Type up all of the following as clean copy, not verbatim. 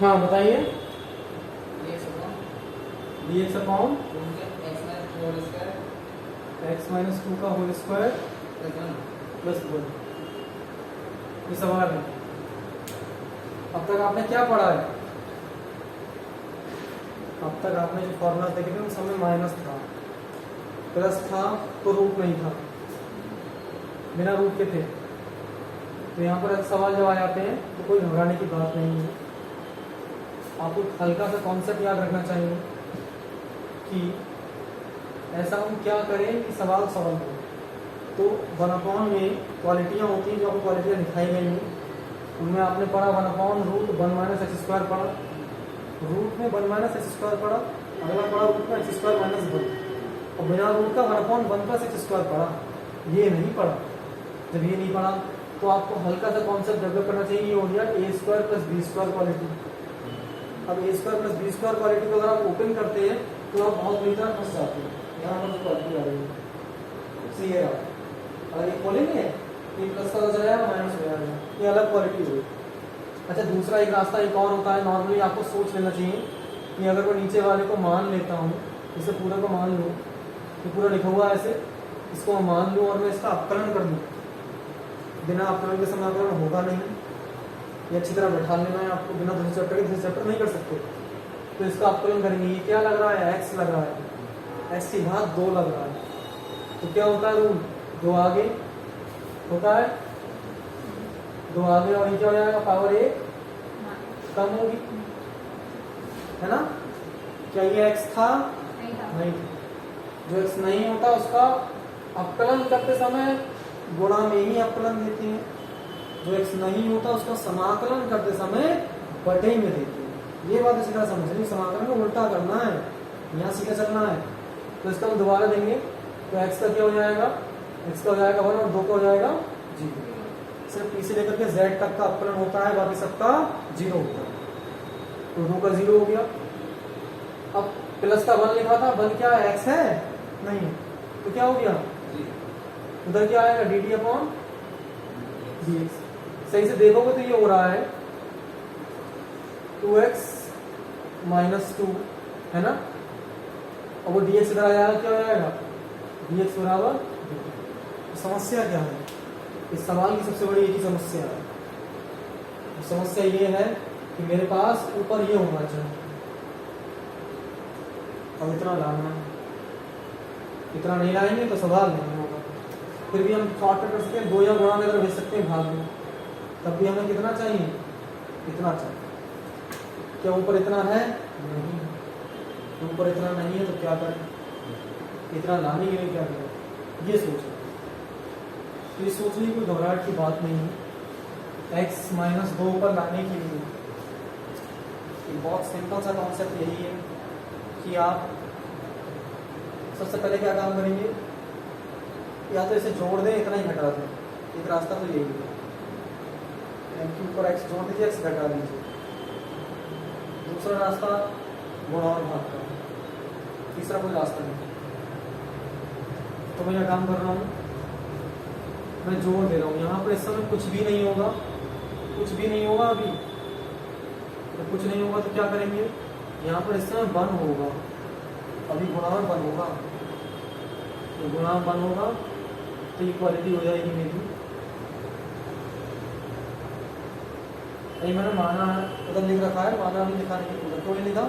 हाँ बताइए। dx upon x minus 2 का होल स्क्वायर प्लस 1, ये सवाल है। अब तक आपने क्या पढ़ा है? अब तक आपने जो फॉर्मूला देखे थे उन सब में माइनस था, प्लस था तो रूट नहीं था, बिना रूट के थे। तो यहाँ पर सवाल जब आ जाते हैं तो कोई घबराने की बात नहीं है। आपको हल्का सा कॉन्सेप्ट याद रखना चाहिए कि ऐसा हम क्या करें कि सवाल सॉल्व हो। तो 1/, में क्वालिटियाँ होती हैं, जो आपको क्वालिटियाँ दिखाई गई हैं उनमें आपने पढ़ा 1/(1 - x²) पढ़ा, रूट में 1 - x² पढ़ा, अगला पढ़ा रूट में x² - 1, और बिना रूट का 1/(1 + x² पढ़ा। ये नहीं पढ़ा। जब ये नहीं पढ़ा तो आपको हल्का सा कॉन्सेप्ट डेवलप करना चाहिए। ये हो गया a² + b² क्वालिटी। अब a² + b² क्वालिटी को अगर आप ओपन करते हैं तो आप बहुत बुरी तरह फंस जाते हैं। यहाँ पर जो क्वालिटी आ रही है सही है। अगर ये खोलेंगे तो प्लस का हो जाएगा, माइनस हो जाएगा, ये अलग क्वालिटी हुई। अच्छा, दूसरा एक रास्ता एक और होता है। नॉर्मली आपको सोच लेना चाहिए कि अगर मैं नीचे वाले को मान लेता हूँ, इसे पूरा को मान लूँ, तो पूरा लिखा हुआ है ऐसे, इसको मैं मान लूँ और मैं इसका अपकलन कर दूँ। बिना अपकलन के समाकलन होगा नहीं, ये अच्छी तरह बैठा लेना है आपको। बिना दूसरे चैप्टर के दूसरे चैप्टर नहीं कर सकते। तो इसका अपकलन करेंगे। ये क्या लग रहा है? x लग रहा है, x की घात 2 लग रहा है। तो क्या होता है? रूट 2 आगे होता है, 2 आगे, और ये क्या हो जाएगा? पावर 1 कम होगी, है ना? क्या ये x था? नहीं था। जो x नहीं होता उसका अपकलन करते समय गुणा में ही अपकलन देते हैं। जो x नहीं होता उसका समाकलन करते समय बटे में देते हैं। ये बात इसी तरह समझनी, समाकलन को उल्टा करना है, यहाँ सीधा चलना है। तो इसका हम दोबारा देंगे तो x का क्या हो जाएगा? x का हो जाएगा 1 और 2 का हो जाएगा 0। सिर्फ p से लेकर के z तक का अपकलन होता है, बाकी सबका 0 होता है। तो 2 का 0 हो गया। अब प्लस का 1 लिखा था, 1 क्या है? x है नहीं, तो क्या हो गया? उधर क्या आएगा? dt/dx। सही से देखोगे तो ये हो रहा है 2x - 2, है ना? और वो dx इधर आ जाएगा, क्या हो जाएगा? dx बराबर dt। समस्या क्या है? इस सवाल की सबसे बड़ी एक ही समस्या है। समस्या ये है कि मेरे पास ऊपर ये होना चाहिए, अब इतना लाना है। इतना नहीं लाएंगे तो सवाल नहीं होगा। फिर भी हम शॉर्टकट कर सकते हैं, 2 या गुणा में अगर भेज सकते हैं भाग में, तब भी हमें कितना चाहिए? इतना चाहिए। क्या ऊपर इतना है? नहीं। तो ऊपर इतना नहीं है तो क्या करें? इतना लाने के लिए क्या करें? ये सोचें। तो ये सोचने की कोई घबराहट की बात नहीं है। x - 2 पर लाने के लिए एक बहुत सिंपल सा कॉन्सेप्ट यही है कि आप सबसे पहले क्या काम करेंगे? या तो इसे जोड़ दें, इतना ही घटा दें। एक रास्ता तो यही है, m³ पर x जोड़ दीजिए, x घटा दीजिए। दूसरा रास्ता गुणा और भाग का, तीसरा कोई रास्ता नहीं। तो मैं क्या काम कर रहा हूँ? मैं जोड़ दे रहा हूँ। यहाँ पर इस समय कुछ भी नहीं होगा, कुछ भी नहीं होगा। अभी तो कुछ नहीं होगा तो क्या करेंगे? यहाँ पर इस समय 1 होगा, अभी गुणा और 1 होगा। तो गुणा 1 होगा तो इक्वालिटी हो जाएगी मेरी। ये मैंने माना है, उधर लिख रखा है, माना नहीं लिखा नहीं, उधर तो नहीं लिखा।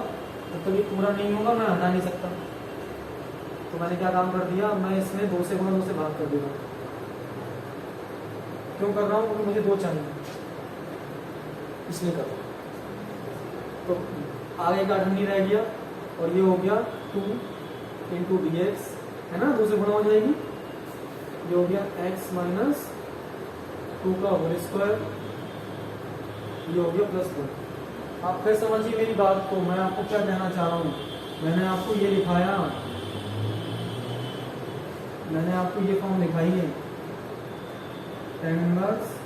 तो ये पूरा नहीं होगा, मैं हटा नहीं सकता। तो मैंने क्या काम कर दिया? मैं इसमें 2 से गुणा 2 से भाग कर दे रहा हूँ। क्यों कर रहा हूँ? क्योंकि मुझे 2 चाहिए, इसलिए कर रहा हूँ। तो आगे का नहीं रह गया और ये हो गया 2 × dx, है ना? 2 से गुणा हो जाएगी। ये हो गया x - 2 का होल स्क्वायर, ये हो गया +1। आप फिर समझिए मेरी बात को, मैं आपको क्या कहना चाह रहा हूँ। मैंने आपको ये लिखाया, मैंने आपको ये फॉर्म दिखाई है, tan इनवर्स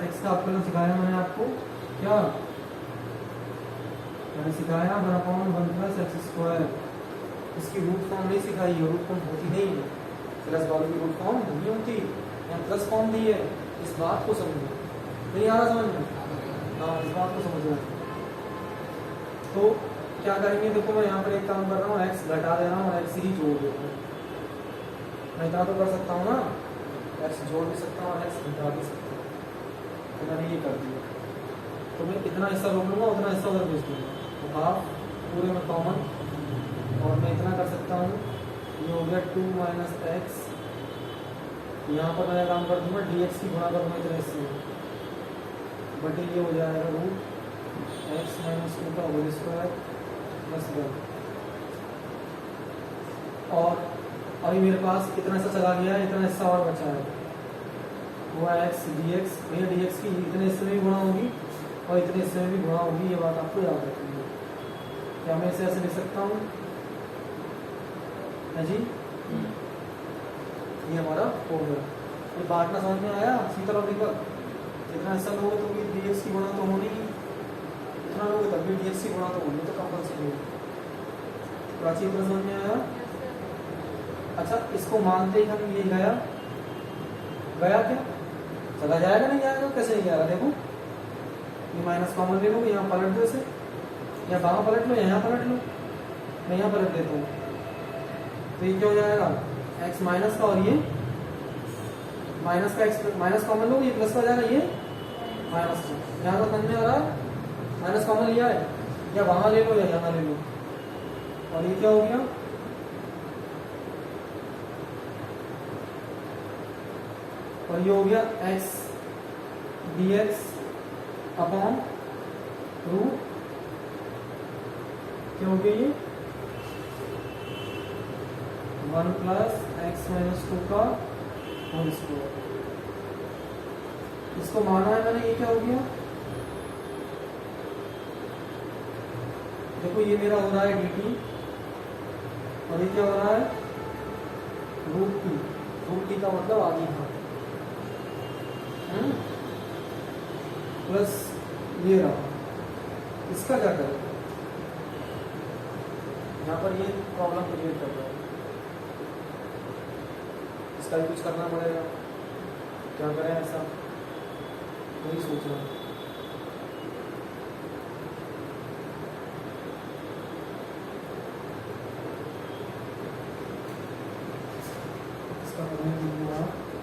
x का अपकलन सिखाया मैंने आपको। क्या मैंने सिखाया? 1/(1 + x²। इसकी रूट फॉर्म नहीं सिखाई है, रूट फॉर्म होती नहीं है। प्लस वालों की रूट फॉर्म नहीं होती, यहाँ प्लस फॉर्म दी है। इस बात को समझो, नहीं आ रहा समझ में? हाँ इस बात को समझना है। तो क्या करेंगे, देखो मैं यहाँ पर एक काम कर रहा हूँ, एक्स घटा दे रहा हूँ और एक्स ही जोड़ देता हूँ। मैं इतना तो कर सकता हूँ ना, एक्स जोड़ भी सकता हूँ और एक्स घटा भी सकता हूँ। तो मैंने ये कर दिया, तो मैं इतना हिस्सा रोक लूँगा, उतना हिस्सा उधर भेज दूँगा, तो हाफ पूरे में कॉमन। और मैं इतना कर सकता हूँ, ये हो गया 2 माइनस एक्स, यहाँ पर मैं काम कर दूँगा डी एक्स की गुणा करूँगा इतने हिस्से में, बट ये हो जाएगा रूट एक्स माइनस 2 का होल स्क्वायर प्लस 1। और अभी मेरे पास कितना हिस्सा चला गया है, इतना हिस्सा और बचा है, वो है एक्स डी एक्स। भैया डी एक्स की इतने हिस्से में भी गुणा होगी और इतने हिस्से में भी गुणा होगी, ये बात आपको याद रखनी है। क्या मैं इसे ऐसे लिख सकता हूँ है जी, ये हमारा हो गया। ये बांटना समझ में आया सीता और दीपक? जितना हिस्सा लोगे तो भी डी एक्स की गुणा तो होनी ही, इतना लोगे तब भी डी एक्स की गुणा तो होनी, तो कंपल्सरी है। प्राची इतना समझ में आया? अच्छा, इसको मानते ही हम ये गया क्या चला जाएगा, नहीं जाएगा? कैसे नहीं जाएगा, देखो ये माइनस कॉमन ले लो, यहाँ पलट दो इसे, या वहां पलट लो, यहाँ पलट लो, मैं यहाँ पलट देता हूँ, तो ये क्या हो जाएगा, एक्स माइनस का, और ये माइनस का एक्स माइनस कॉमन लो, ये प्लस का हो जाएगा, ये माइनस का। यहाँ तो समझ में आ रहा है, माइनस कॉमन लिया है, या वहां ले लो या यहाँ ले लो, और ये क्या हो गया, और ये हो गया X D X upon root, क्या हो गया ये 1 प्लस एक्स माइनस 2 का होल स्क्वायर। इसको माना है मैंने, ये क्या हो गया, देखो ये मेरा हो रहा है dt, और ये क्या हो रहा है रूट टी का मतलब आधी घात प्लस ये रहा। इसका क्या करें, यहाँ पर ये प्रॉब्लम क्रिएट कर रहा है, इसका भी कुछ करना पड़ेगा, क्या करें ऐसा, वही सोच रहा हूँ। इसका करने के लिए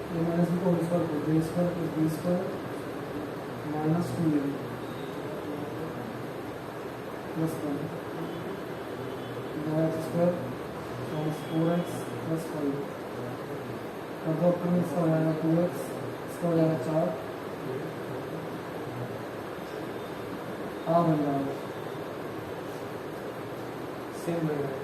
ये माइनस बी को होल स्क्वायर कर दो, square plus B square minus 2 ले plus 1 X square minus 4x plus 5 कर दो, अपने इसका हो जाएगा 2x, इसका हो जाएगा 4, हाँ बन जाएगा सेम बन जाएगा।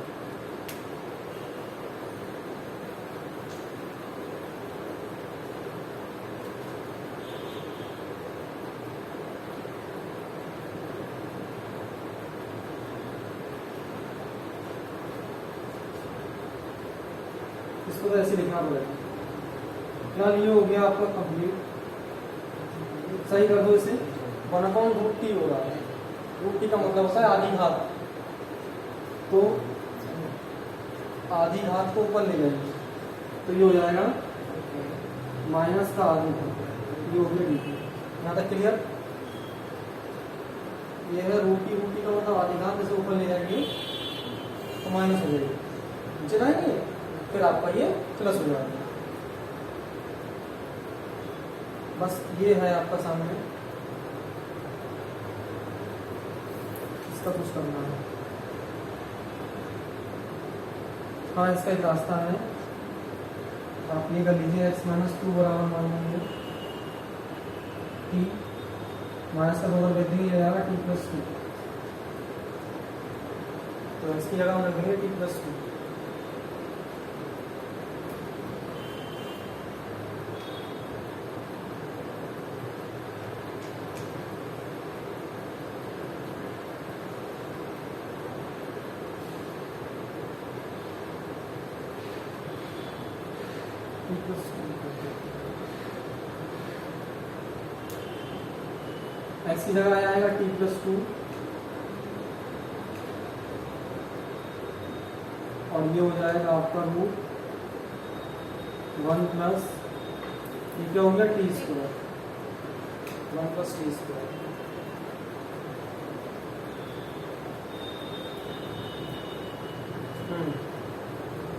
इसको तो ऐसे लिखना पड़ेगा। यार ये हो गया आपका कंप्लीट, सही कर दो इसे। 1/√t हो रहा है, रूट टी का मतलब होता है आधी घात, तो आधी घात को ऊपर ले जाएंगे तो ये हो जाएगा माइनस का आधी घात, ये हो गया dt। यहाँ तक क्लियर? ये है रूट टी का मतलब आधी घात, इसे ऊपर ले जाएंगे तो माइनस हो जाएगी, नीचे जाएंगे फिर आपका ये प्लस हो जाएगा। बस ये है आपका सामने, इसका कुछ करना है। हाँ इसका एक रास्ता है, आप ये कर लीजिए, एक्स माइनस 2 बराबर मान लेंगे टी, माइनस का 2 वृद्धि हो जाएगा टी प्लस 2, तो इसकी जगह हम रखेंगे टी प्लस 2। एक्स की जगह आएगा टी प्लस 2, और ये हो जाएगा आपका रूट 1 प्लस ये क्या हो गया T square, 1 plus T square.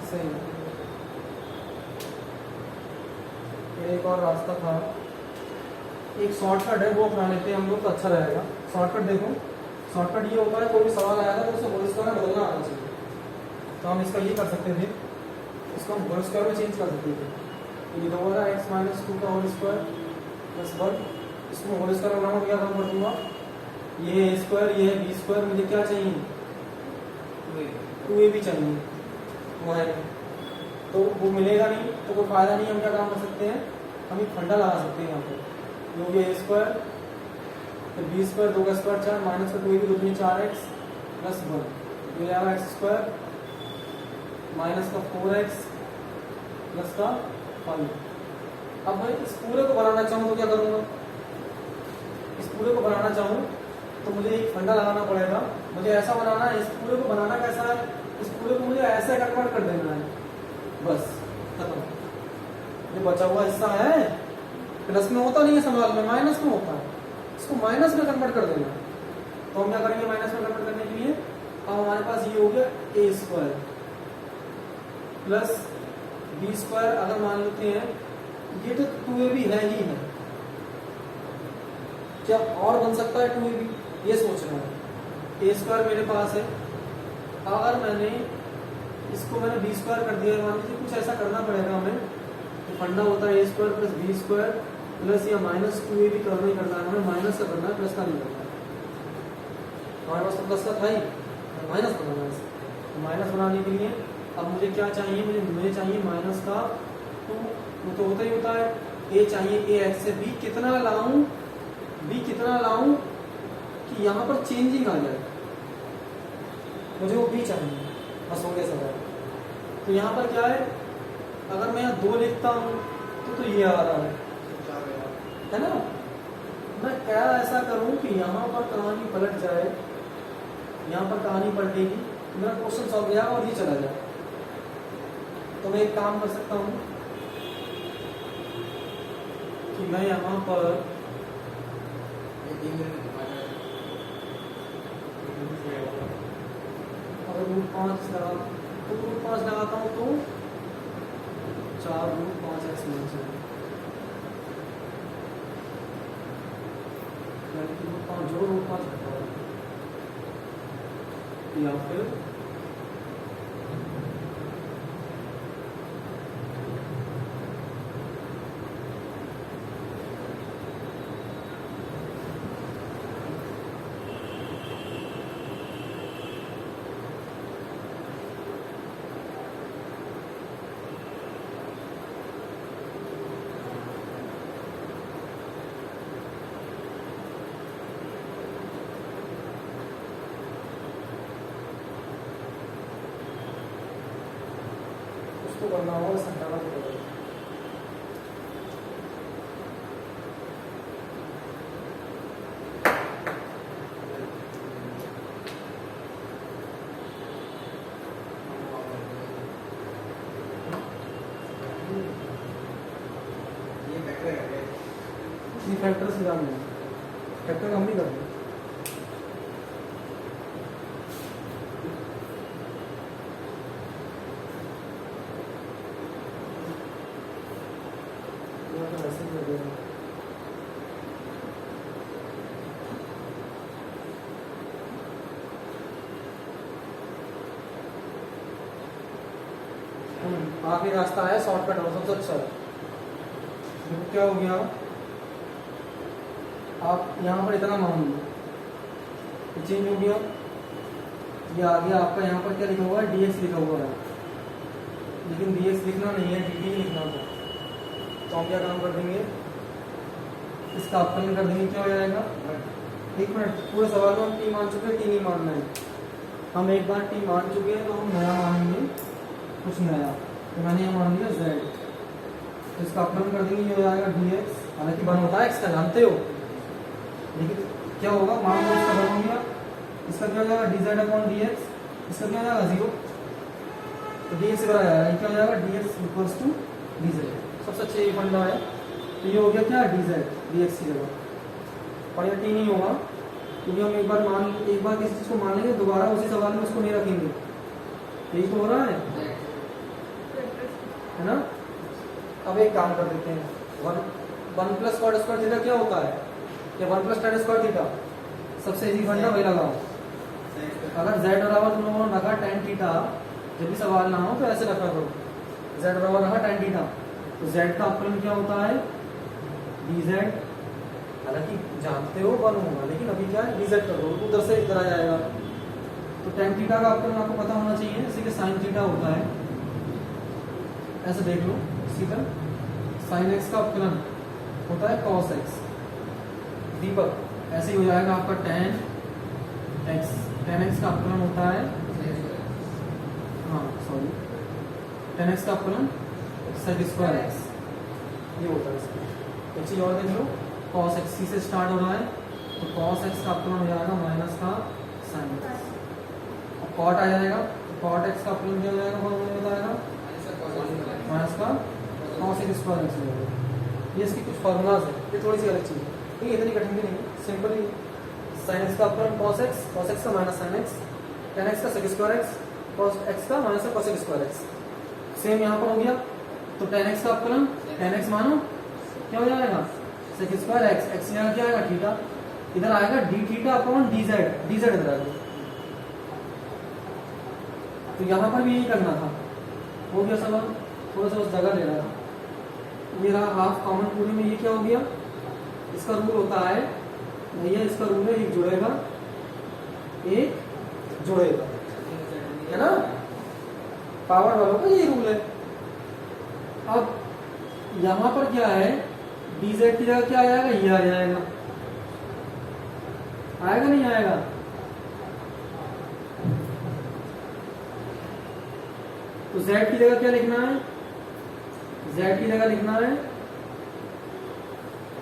सही। एक और रास्ता था, एक शॉर्टकट है, वो अपना लेते हैं हम लोग तो अच्छा रहेगा। शॉर्टकट देखो, शॉर्टकट ये होता है कोई भी सवाल आया था तो उसे होल स्क्वायर में बदलना आना चाहिए। तो हम इसका ये कर सकते थे, इसको हम होल स्क्वायर में चेंज कर सकते थे। ये लिखा हुआ है x-2 का होल स्क्वायर प्लस 1, इसको होल स्क्वायर बनाऊंगा तो क्या काम कर दूंगा, ये a स्क्वायर ये है b स्क्वायर, मुझे क्या चाहिए 2ab चाहिए, वो है नहीं तो वो मिलेगा नहीं, तो कोई फायदा नहीं। हम क्या काम कर सकते हैं, हम एक फंडा लगा सकते हैं यहाँ पे, जो कि a स्क्वायर फिर b स्क्वायर 2 का स्क्वायर 4 माइनस का 2ab 2 3 4x प्लस 1, ये आएगा x स्क्वायर माइनस का 4x प्लस का 5। अब मैं इस पूरे को बनाना चाहूँ तो क्या करूँगा, इस पूरे को बनाना चाहूँ तो मुझे एक फंडा लगाना पड़ेगा। मुझे ऐसा बनाना है, इस पूरे को बनाना कैसा है, इस पूरे को मुझे ऐसे कन्वर्ट कर देना है, बस खत्म। ये बचा हुआ हिस्सा है प्लस में होता नहीं है सवाल में, माइनस में होता है, इसको माइनस में कन्वर्ट कर देना है। तो हम क्या करेंगे माइनस में कन्वर्ट करने के लिए, अब हमारे पास ये हो गया a square plus b square, अगर मान लेते हैं ये तो 2ab है ही है, क्या और बन सकता है 2ab, ये सोच रहा है। a स्क्वायर मेरे पास है, अगर मैंने इसको मैंने b स्क्वायर कर दिया, मान लीजिए कुछ ऐसा करना पड़ेगा हमें, तो फंडा होता है a square plus b square plus या माइनस 2ab करना ही करना है, हमें माइनस का करना है, प्लस का नहीं करना है। हमारे पास तो प्लस का था ही, माइनस बनाना है इसे। तो माइनस बनाने के लिए अब मुझे क्या चाहिए, मुझे चाहिए माइनस का 2, वो तो होता ही होता है। a चाहिए, a x से b कितना लाऊं, b कितना लाऊं कि यहाँ पर चेंजिंग आ जाए, मुझे वो b चाहिए, बस हो गया सवाल। तो यहाँ पर क्या है, अगर मैं यहाँ 2 लिखता हूँ तो ये आ रहा है ना। मैं क्या ऐसा करूँ कि यहाँ पर कहानी पलट जाए, यहाँ पर कहानी पलटेगी, मेरा क्वेश्चन सॉल्व हो जाएगा और ये चला जाए। तो मैं एक काम कर सकता हूँ कि मैं यहाँ पर अगर √5 लगा तो √5 लगाता हूँ तो 4√5x मिल जाएगा, यानी कि √5 जो √5 घटा या फिर उसको करना होगा, संताना को करेगा। ये फैक्टर से जान लें, फैक्टर हम नहीं करते। आखिरी रास्ता है शॉर्टकट और सबसे अच्छा। देखो क्या हो गया, आप यहाँ पर इतना मान लो, चेंज हो गया, ये आ गया आपका यहाँ पर क्या लिखा हुआ है, dx लिखा हुआ है, लेकिन dx लिखना नहीं है, dt लिखना था। तो हम क्या काम कर देंगे, इसका अपकरण कर देंगे, क्या हो जाएगा, एक मिनट, पूरे सवाल में हम t मान चुके हैं, t नहीं मानना है। हम एक बार t मान चुके हैं तो हम नया मानेंगे, कुछ नया। तो मैंने यहाँ मान लिया z, तो इसका अपकरण कर देंगे, ये हो जाएगा dx, हालांकि बन होता है x का, जानते हो, लेकिन क्या होगा, मान लो इसका बन हो गया, इसका क्या हो जाएगा dz/dx, इसका क्या हो जाएगा 0, तो dx से बड़ा जाएगा, ये क्या हो जाएगा dx इक्वल्स टू dz। सबसे अच्छा ये फंडा है। तो ये हो गया क्या, dx की जगह, और ये t नहीं होगा, क्योंकि हम एक बार किसी चीज को मान लेंगे, दोबारा उसी सवाल में उसको नहीं रखेंगे। यही तो हो रहा है ना। अब एक काम कर देते हैं, one plus cot square theta क्या होता है, या one plus tan square theta, सबसे इजी फंडा वही लगाओ। अगर z बराबर तुम लोगों ने रखा tan थीटा, जब भी सवाल ना हो तो ऐसे रखा करो, z बराबर रखा tan थीटा, तो z का अपकरण क्या होता है dz, हालांकि जानते हो वन होगा, लेकिन अभी क्या है dz कर दो, उधर से इधर आ जाएगा। तो tan थीटा का अपकरण आपको पता होना चाहिए, जैसे कि sin थीटा होता है, ऐसे देख लो सीधा, sin x का अपकलन होता है cos x, दीपक ऐसे ही हो जाएगा आपका tan x का अपकलन होता है, हाँ सॉरी, tan x का अपकलन sec स्क्वायर x, ये होता है इसका। एक चीज और देख लो, cos x से स्टार्ट हो रहा है, तो cos x का अपकलन हो जाएगा माइनस का sin x, और cot आ जाएगा, तो cot x का अपकलन क्या हो जाएगा, फॉर्मूला बताएगा माइनस का cos x स्क्वायर x हो जाएगा। ये इसकी कुछ फॉर्मूलाज है, ये थोड़ी सी अलग चीज है, ठीक है, इतनी कठिन भी नहीं है, सिंपल ही। sin x का अपकलन cos x का minus sin x, tan x का sec square x, cos x का minus cos x square x, same यहाँ पर हो गया। तो tan x का अपकलन tan x मानो क्या हो जाएगा sec स्क्वायर x, x यहाँ क्या आएगा थीटा, इधर आएगा d theta upon dz, dz इधर आएगा। तो यहाँ पर भी यही करना था, हो गया सवाल, थोड़ा सा उस जगह ले रहा था। मेरा हाफ कॉमन पूरे में ये क्या हो गया, इसका रूल होता है भैया, इसका रूल है एक जुड़ेगा एक जुड़ेगा, है ना, पावर वालों का ये रूल है। अब यहां पर क्या है, dz की जगह क्या आ जाएगा, ये आ जाएगा, आएगा नहीं आएगा, तो z की जगह क्या लिखना है, z की जगह लिखना है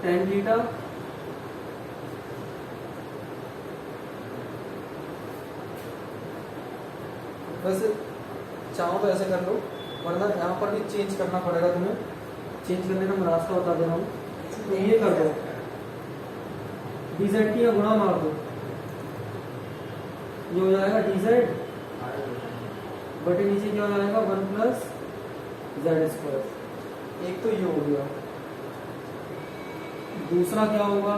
tan थीटा वैसे चाहो तो ऐसे कर लो, वरना यहाँ पर भी चेंज करना पड़ेगा तुम्हें, चेंज करने का मैं रास्ता बता दे रहा हूँ। तो ये कर दो, dz की गुणा मार दो, ये हो जाएगा dz बटे नीचे क्या हो जाएगा 1 प्लस z स्क्वायर, एक तो ये हो गया। दूसरा क्या होगा,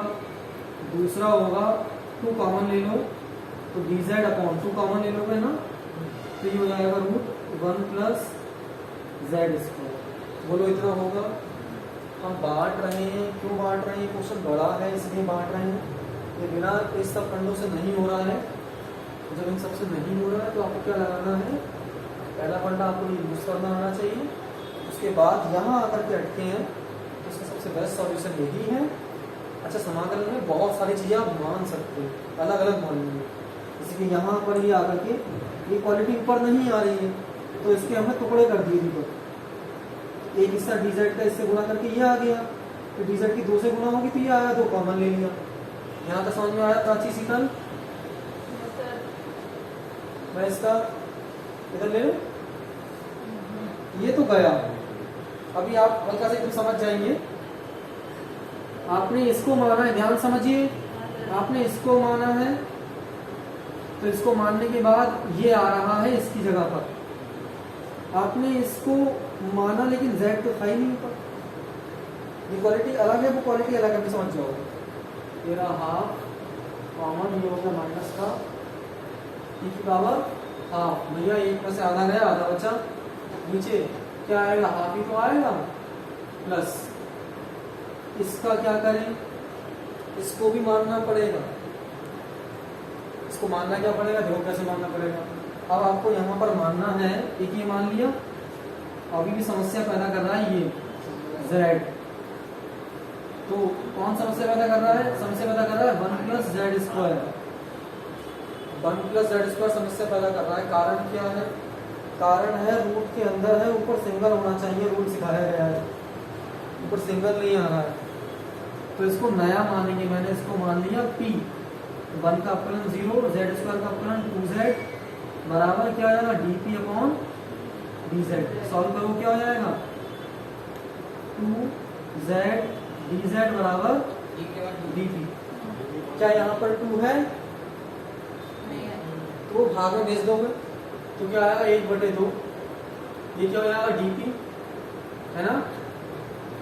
दूसरा होगा 2 कॉमन ले लो, तो dz अपॉन 2 कॉमन ले लोगे ना, तो ये हो जाएगा रूट 1 प्लस z स्क्वायर। बोलो इतना होगा। हम बांट रहे हैं, क्यों बांट रहे हैं, क्वेश्चन बड़ा है इसलिए बांट रहे हैं, ये बिना इस सब खंडों से नहीं हो रहा है। जब इन सबसे नहीं हो रहा है तो आपको क्या लगाना है, पहला फंडा आपको यूज करना आना चाहिए, उसके बाद यहाँ आकर के अटके हैं तो इसका सबसे बेस्ट सॉल्यूशन यही है। अच्छा, समाकलन में बहुत सारी चीज़ें आप मान सकते हैं, अलग अलग मानेंगे, जैसे कि यहाँ पर ही आकर के ये क्वालिटी ऊपर नहीं आ रही है तो इसके हमने टुकड़े कर दिए दीपक, एक हिस्सा dz का इससे गुणा करके ये आ गया, तो dz की 2 से गुणा होगी तो ये आया, 2 कॉमन ले लिया। यहाँ तक समझ में आया प्राची शीतल, मैं इसका इधर ले लूं, ये तो गया। अभी आप हल्का से समझ जाएंगे, आपने इसको माना है, ध्यान समझिए, आपने इसको माना है तो इसको मानने के बाद ये आ रहा है इसकी जगह पर, आपने इसको माना लेकिन z तो था ही नहीं ऊपर, ये क्वालिटी अलग है वो क्वालिटी अलग है, भी समझ जाओगे। तेरा हाफ कॉमन ये होगा माइनस का e की पावर हाफ, भैया एक में से आधा गया आधा बचा, नीचे क्या आएगा, हाफ ही तो आएगा, प्लस इसका क्या करें, इसको भी मानना पड़ेगा, इसको मानना क्या पड़ेगा, देखो कैसे मानना पड़ेगा। अब आपको यहाँ पर मानना है, एक ये मान लिया, अभी भी समस्या पैदा कर रहा है ये z, तो कौन समस्या पैदा कर रहा है, समस्या पैदा कर रहा है 1 plus z square, 1 plus z square समस्या पैदा कर रहा है। कारण क्या है, कारण है रूट के अंदर है, ऊपर सिंगल होना चाहिए, रूट सिखाया गया है, ऊपर सिंगल नहीं आ रहा है, तो इसको नया मानेंगे, मैंने इसको मान लिया p, 1 का अपकलन 0, z स्क्वायर का अपकलन 2z बराबर क्या हो जाएगा dp अपॉन dz। सॉल्व करो क्या हो जाएगा 2z dz बराबर dp। क्या यहाँ पर 2 है तो भाग में भेज दोगे, तो क्या आएगा 1/2, ये क्या हो जाएगा dp, है ना,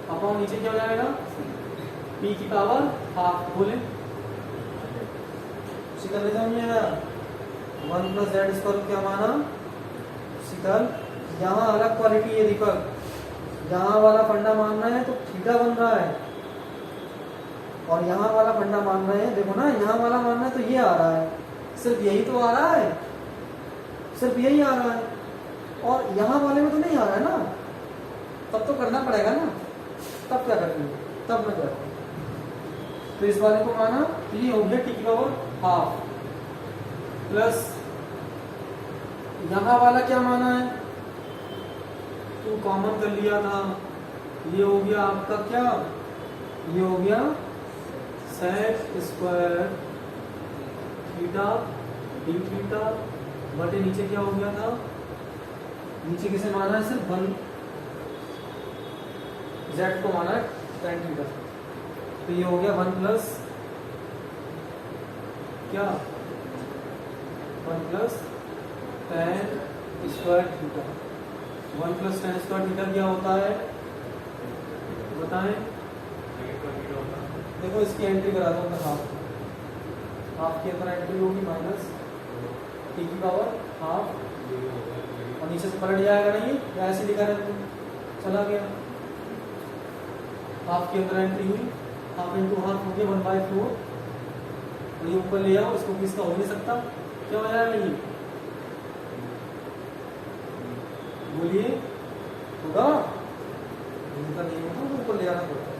अपॉन नीचे क्या हो जाएगा p की पावर हाफ। बोले शिकल समझिएगा 1 + z² क्या माना शिकल। यहाँ अलग क्वालिटी है दीपक, यहाँ वाला फंडा मान रहे हैं तो थीटा बन रहा है, और यहाँ वाला फंडा मान रहे हैं, देखो ना यहाँ वाला मान रहे हैं तो ये आ रहा है, सिर्फ यही तो आ रहा है, सिर्फ यही आ रहा है, और यहाँ वाले में तो नहीं आ रहा है ना, तब तो करना पड़ेगा ना, तब क्या करेंगे, तब मैं करता हूँ। तो इस वाले को माना तो ये हो गया t की पावर हाफ, प्लस यहाँ वाला क्या माना है, तो कॉमन कर लिया था, ये हो गया आपका क्या, ये हो गया sec² थीटा d थीटा बटे नीचे क्या हो गया था, नीचे किसे माना है, सिर्फ 1 z को माना है tan थीटा, तो ये हो गया 1 प्लस क्या 1 plus tan² theta. 1 plus tan² theta क्या होता है बताएं, देखो इसकी एंट्री करा दो अंदर, हाफ के अंदर एंट्री होगी माइनस t की पावर हाफ, और नीचे से पलट जाएगा नहीं, या ऐसे लिखा रहता चला गया, हाफ के अंदर एंट्री हुई, हाफ इंटू हाफ हो गया 1/4, और ये ऊपर ले आओ, इसको किसका हो नहीं सकता, क्या हो जाएगा ये, बोलिए होगा, इनका नहीं होगा तो ऊपर ले आना पड़ता है,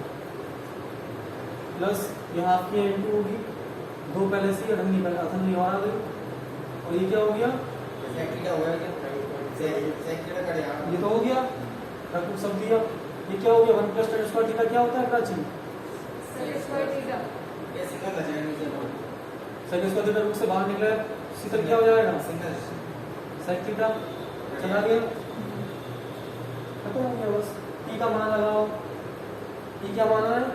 प्लस ये हाफ की एंट्री होगी, 2 पहले से अठन नहीं आ गई, और ये क्या हो गया, ये तो हो गया रकम सब दिया, ये क्या हो गया 1 प्लस tan² थीटा क्या होता है प्राची, sec² थीटा रूट से बाहर निकला है, शीतल क्या हो जाएगा sec थीटा, चला गया खत्म हो गया, बस t का मान लगाओ, t क्या माना है,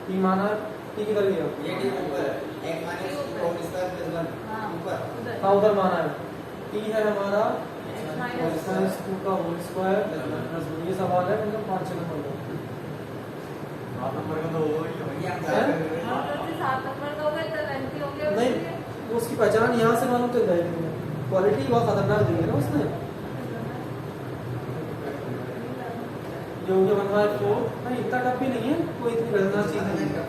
t माना t किधर गया, हाँ उधर माना है, t है हमारा -2 का होल स्क्वायर, ये सवाल है मतलब 5 नंबर का, 7 नंबर का तो नहीं, उसकी पहचान यहाँ से मालूम चल जाएगी, क्वालिटी बहुत खतरनाक दी है ना उसने, जो 1/4 नहीं इतना टफ भी नहीं है, कोई इतनी खतरनाक चीज नहीं है,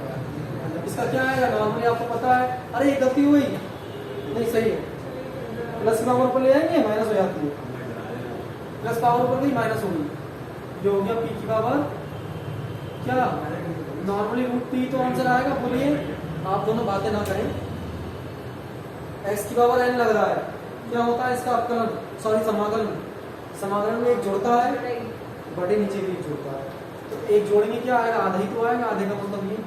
इसका क्या आएगा नॉर्मली आपको पता है, अरे एक गलती हुई नहीं सही है, प्लस पावर पर ले आएंगे माइनस हो जाती है, प्लस पावर पर गई माइनस होगी, जो हो गया p की पावर क्या, नॉर्मली √p तो आंसर आएगा, बोलिए आप दोनों बातें ना करें, x की पावर n लग रहा है, क्या होता है इसका अपकलन, सॉरी समाकलन, समाकलन में एक जोड़ता है बड़े नीचे भी एक जोड़ता है, तो एक जोड़ेंगे क्या आएगा, आधा ही तो आएगा, आधे का मतलब ये,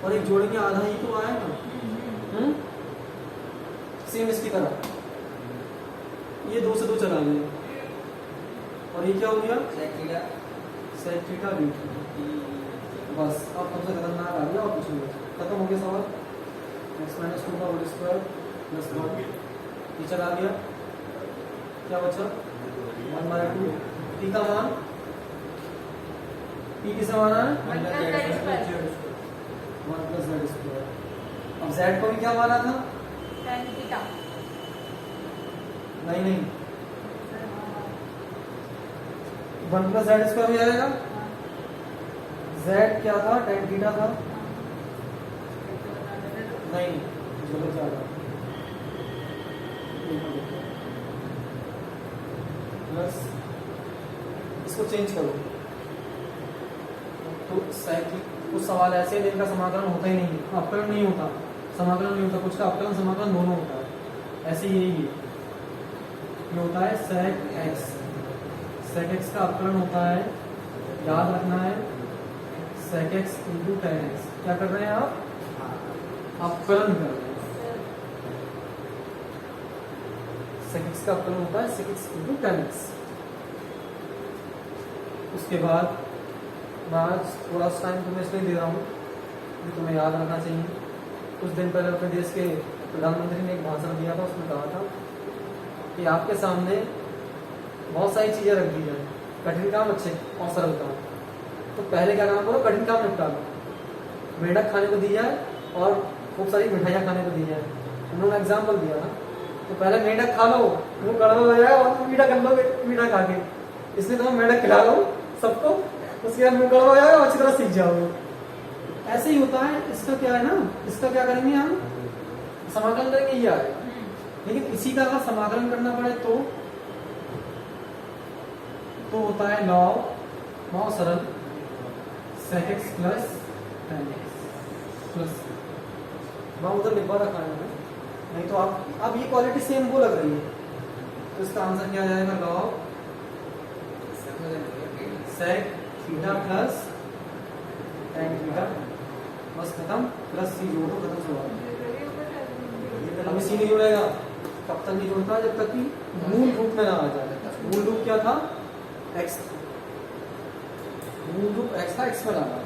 और एक जोड़ेंगे आधा ही तो आएगा, सेम इसकी तरह, ये 2 से 2 चला गया, और ये क्या हो गया sec थीटा d, बस अब सबसे खतरनाक आ गया, और कुछ नहीं, खत्म हो गया सवाल, x - 2 का होल स्क्वायर प्लस 1, ये चला गया, क्या बचा 1/2, t का मान, t किसे माना है 1 प्लस z², अब z को भी क्या माना था, tan थीटा, नहीं 1 प्लस z² हो जाएगा, z क्या था tan थीटा था, नहीं चलो ज्यादा प्लस इसको चेंज करो, तो कुछ सवाल ऐसे हैं जिनका समाकलन होता ही नहीं, अपकलन नहीं होता, समाकलन नहीं होता, कुछ का अपकलन समाकलन दोनों होता है, ऐसे यही है, ये होता है sec x का अपकलन होता है, याद रखना है sec x × tan x, क्या कर रहे हैं आप, अपकलन कर रहे हैं, sec x का अपकलन होता है sec x × tan x। उसके बाद मैं आज थोड़ा सा टाइम तुम्हें इसलिए दे रहा हूँ कि तुम्हें याद रखना चाहिए, कुछ दिन पहले अपने देश के प्रधानमंत्री ने एक भाषण दिया था, उसमें कहा था कि आपके सामने बहुत सारी चीजें रख दी जाए, कठिन काम अच्छे और सरल काम, तो पहले क्या काम करो, कठिन काम निपटा लो। मेढक खाने को दी जाए और खूब सारी मिठाइयाँ खाने को दी जाए, उन्होंने एग्जाम्पल दिया ना, तो पहले मेढक खा लो, वो कड़वा हो जाएगा और मीठा कर लो मीठा खा के, इसलिए तुम मेढक खिला लो सबको, उसके बाद मुंह कड़वा हो जाएगा और अच्छी तरह सीख जाओगे। ऐसे ही होता है। इसका क्या है ना, इसका क्या करेंगे हम, समाकलन करेंगे, ये आएगा। लेकिन इसी का अगर समाकलन करना पड़े तो होता है लॉग बहुत सरल sec x plus tan x plus, वहां उधर लिखवा रखा है मैंने, नहीं तो आप अब ये क्वालिटी सेम वो लग रही है, तो इसका आंसर क्या आ जाएगा, log sec theta plus tan theta, बस खत्म, प्लस सी जोड़ो, खत्म सवाल। अब सी नहीं जुड़ेगा, कब तक नहीं जुड़ता, जब तक कि मूल रूप में ना आ जाए। मूल रूप क्या था, x, मूल रूप x था, x में डाला,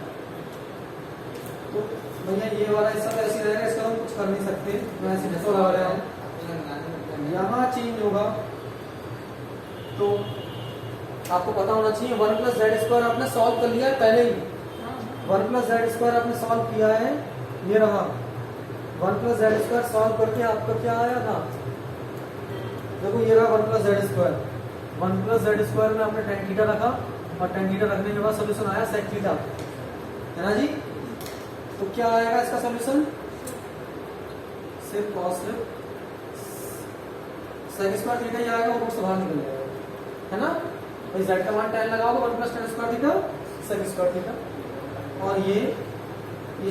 तो भैया ये वाला हिस्सा तो ऐसे रहेगा, इसका हम कुछ कर नहीं सकते, मैं ऐसे ढसो लगा रहा हूँ, यहाँ चेंज होगा तो आपको पता होना चाहिए। 1 प्लस जेड स्क्वायर आपने सॉल्व कर लिया है पहले ही, 1 प्लस जेड स्क्वायर आपने सॉल्व किया है, ये रहा 1 प्लस जेड स्क्वायर सॉल्व करके आपका क्या आया था, देखो ये रहा 1 plus Z square, 1 plus Z square में आपने tan थीटा रखा और tan थीटा रखने के बाद सोल्यूशन आया sec थीटा, है ना जी। तो क्या आएगा इसका सोल्यूशन, सिर्फ cos sec स्क्वायर थीटा ही आएगा, वो से बाहर निकल जाएगा, है ना। भाई z का मान tan लगाओगे 1 plus tan square theta sec square theta, और ये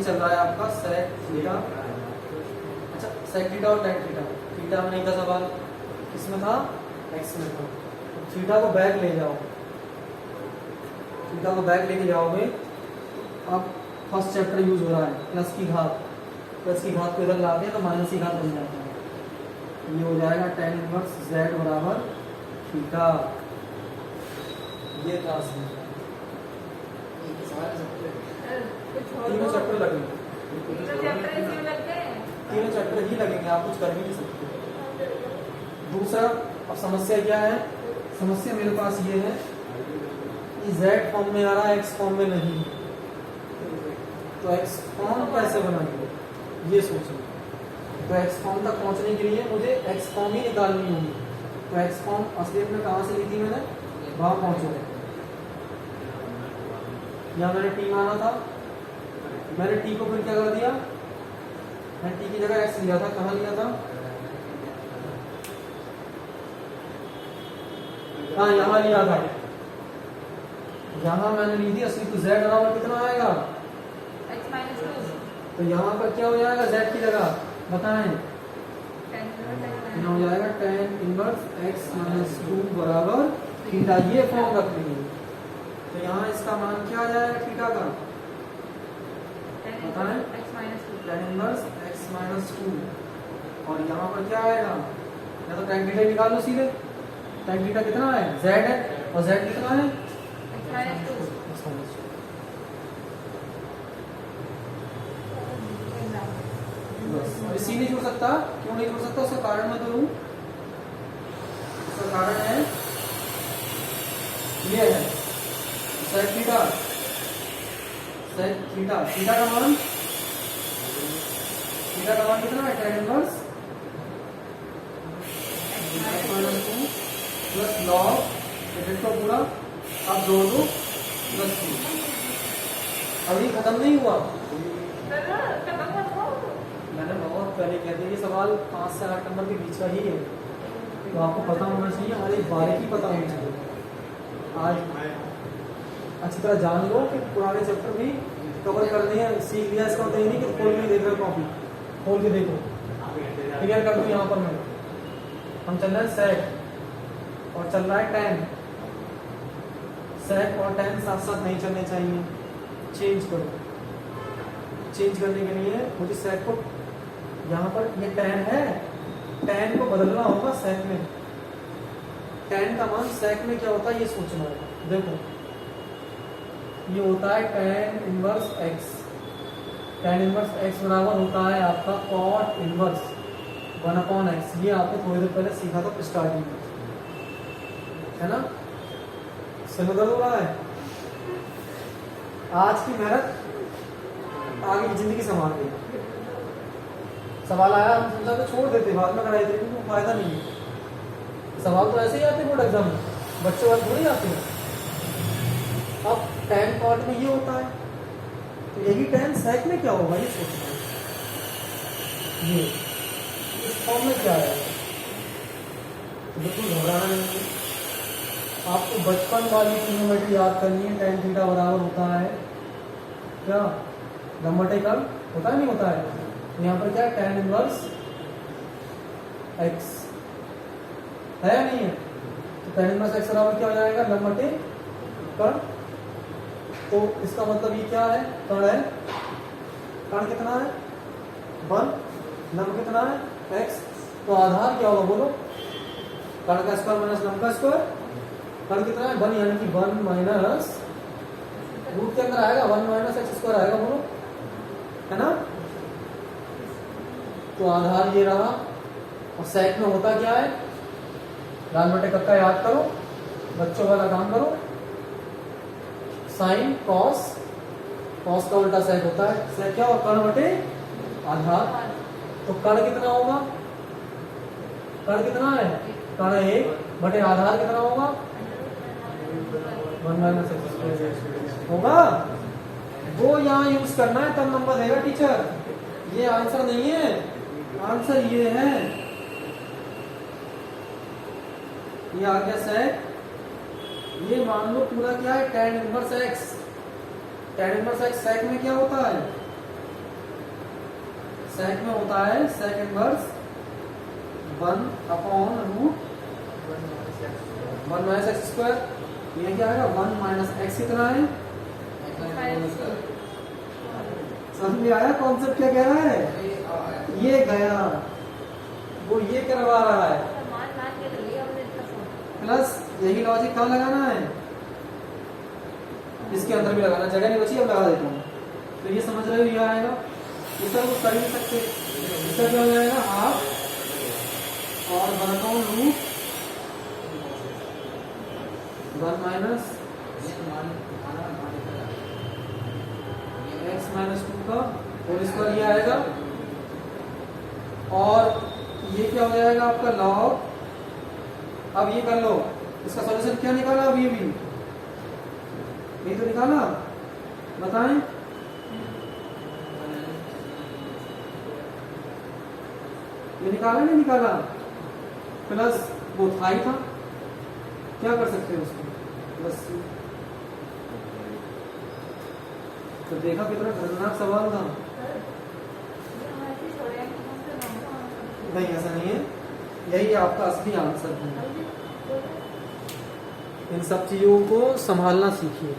चल रहा है आपका sec थीटा, अच्छा sec थीटा और tan थीटा, थीटा में नहीं था सवाल, किसमें था, x में था। थीटा को बैक ले जाओ, थीटा को बैक लेके जाओगे, अब फर्स्ट चैप्टर यूज हो रहा है, प्लस की घात को इधर लाते हैं तो माइनस की घात बन जाता है, ये हो जाएगा tan इनवर्स z बराबर थीटा, ये था तीनों चैप्टर लगेंगे, तीनों चैप्टर ही लगेंगे, आप कुछ कर भी नहीं सकते। दूसरा, अब समस्या क्या है, समस्या मेरे पास ये है कि z फॉर्म में आ रहा है, x फॉर्म में नहीं, तो x फॉर्म कैसे बनाएंगे ये सोचो। तो x फॉर्म तक पहुंचने के लिए मुझे x फॉर्म ही निकालनी होगी, तो x फॉर्म असलियत में कहाँ से ली थी मैंने, वहां पहुंचो, यहाँ मैंने t माना था, मैंने t को फिर क्या कर दिया, मैंने t की जगह x लिया था, कहाँ लिया था, हाँ यहाँ लिया था, यहाँ मैंने ली थी असली, तो z बराबर कितना आएगा, तो यहाँ पर क्या हो जाएगा, z की जगह बताएं, यहाँ हो जाएगा tan इनवर्स x माइनस 2 बराबर थीटा, ये फॉर्म रख लेंगे, तो यहाँ इसका मान क्या आ जाएगा थीटा का, बताएं, tan इनवर्स x माइनस 2, और यहाँ पर क्या आएगा, या तो tan थीटा निकाल लो सीधे, tan थीटा कितना है, z है, और z कितना है, बस। इसी नहीं जुड़ सकता, क्यों नहीं जुड़ सकता, उसका कारण मैं दूं, उसका कारण है ये है sec थीटा, थीटा का मान कितना है, tan इनवर्स प्लस लॉग तो पूरा, अब जोड़ दो प्लस 2, अभी खत्म नहीं हुआ, मैंने बहुत पहले कह दिया, ये सवाल 5 से 8 नंबर के बीच का ही है, तो आपको पता होना चाहिए, हर एक बारीकी पता होनी चाहिए। आज अच्छी तरह जान लो कि पुराने चैप्टर भी कवर करने हैं, सीख लिया, इसका मतलब नहीं कि खोल के देख रहे हो, कॉपी खोल के देखो, क्लियर कर दो। यहाँ पर मैं हम चल रहे हैं सेक और चल रहा है tan, सेक और tan साथ साथ नहीं चलने चाहिए, चेंज करो। चेंज करने के लिए मुझे सेक को, यहाँ पर ये tan है, tan को बदलना होगा सेक में, tan का मान सेक में क्या होता है ये सोचना होगा। देखो ये होता है tan inverse x, tan inverse x बराबर होता है आपका cot इनवर्स 1/x, ये आपने थोड़ी देर पहले सीखा था स्टार्टिंग में, है ना। समझ रहा है। आज की मेहनत आगे की जिंदगी संभाल गई। सवाल आया हम सोचा तो छोड़ देते, बाद में कराई देते, तो फायदा नहीं है। सवाल तो ऐसे ही आते बोर्ड एग्जाम में, बच्चे वाले थोड़ी आते हैं। अब tan पार्ट में ये होता है, तो यही tan sec में क्या होगा ये सोचना है। ये इस फॉर्म में क्या है, तो बिल्कुल घबराना नहीं है। आपको बचपन वाली ट्रिग्नोमेट्री याद करनी है। tan थीटा बराबर होता है क्या, लंबटे कर्व होता है, नहीं होता है। यहाँ पर क्या है, tan इनवर्स x है या नहीं है, तो tan इनवर्स x बराबर क्या हो जाएगा, लंबटे कर्व। तो इसका मतलब ये क्या है, कर्ण है, कर्ण कितना है 1, लंब कितना है x, तो आधार क्या होगा बोलो, कर्ण का स्क्वायर माइनस लंब का स्क्वायर। कर्ण कितना है 1, यानी कि 1 माइनस रूट के अंदर आएगा 1 माइनस एक्स स्क्वायर आएगा बोलो, है ना। तो आधार ये रहा। और सेक में होता क्या है, लाल बटे कक्का याद करो, बच्चों वाला काम करो। साइन कॉस, कॉस का उल्टा सेक होता है। सेक क्या और कर्ण बटे आधार। तो कर्ण कितना होगा, कर्ण कितना है, कर्ण 1 बटे आधार कितना होगा 1 माइनस एक्स होगा। वो यहाँ यूज करना है तब नंबर देगा टीचर। ये आंसर नहीं है, आंसर ये है, ये आ गया सेक। ये मान लो पूरा क्या है, tan inverse x। tan inverse x sec में क्या होता है, सेक में होता है sec inverse 1/√1 minus X square. ये क्या आएगा 1 माइनस एक्स कितना है, समझ में आया कॉन्सेप्ट क्या कह रहा है। ये गया, वो ये करवा रहा है, प्लस यही लॉजिक कहाँ लगाना है, इसके अंदर भी लगाना, जगह नहीं बची अब लगा देता हूँ। तो ये समझ रहे हो, ये आएगा, ये सर वो कर ही नहीं सकते। इसका क्या हो जाएगा हाफ और 1/√1 माइनस x माइनस 2 का होल स्क्वायर ये आएगा। और ये क्या हो जाएगा आपका लॉग। अब ये कर लो, इसका सॉल्यूशन क्या निकाला, अब ये भी यही तो निकाला, बताएं। ये निकाला नहीं निकाला, प्लस वो था ही था, क्या कर सकते हैं उसको, बस। तो देखा कितना खतरनाक सवाल था। नहीं ऐसा नहीं है, यही आपका असली आंसर है। इन सब चीजों को संभालना सीखिए।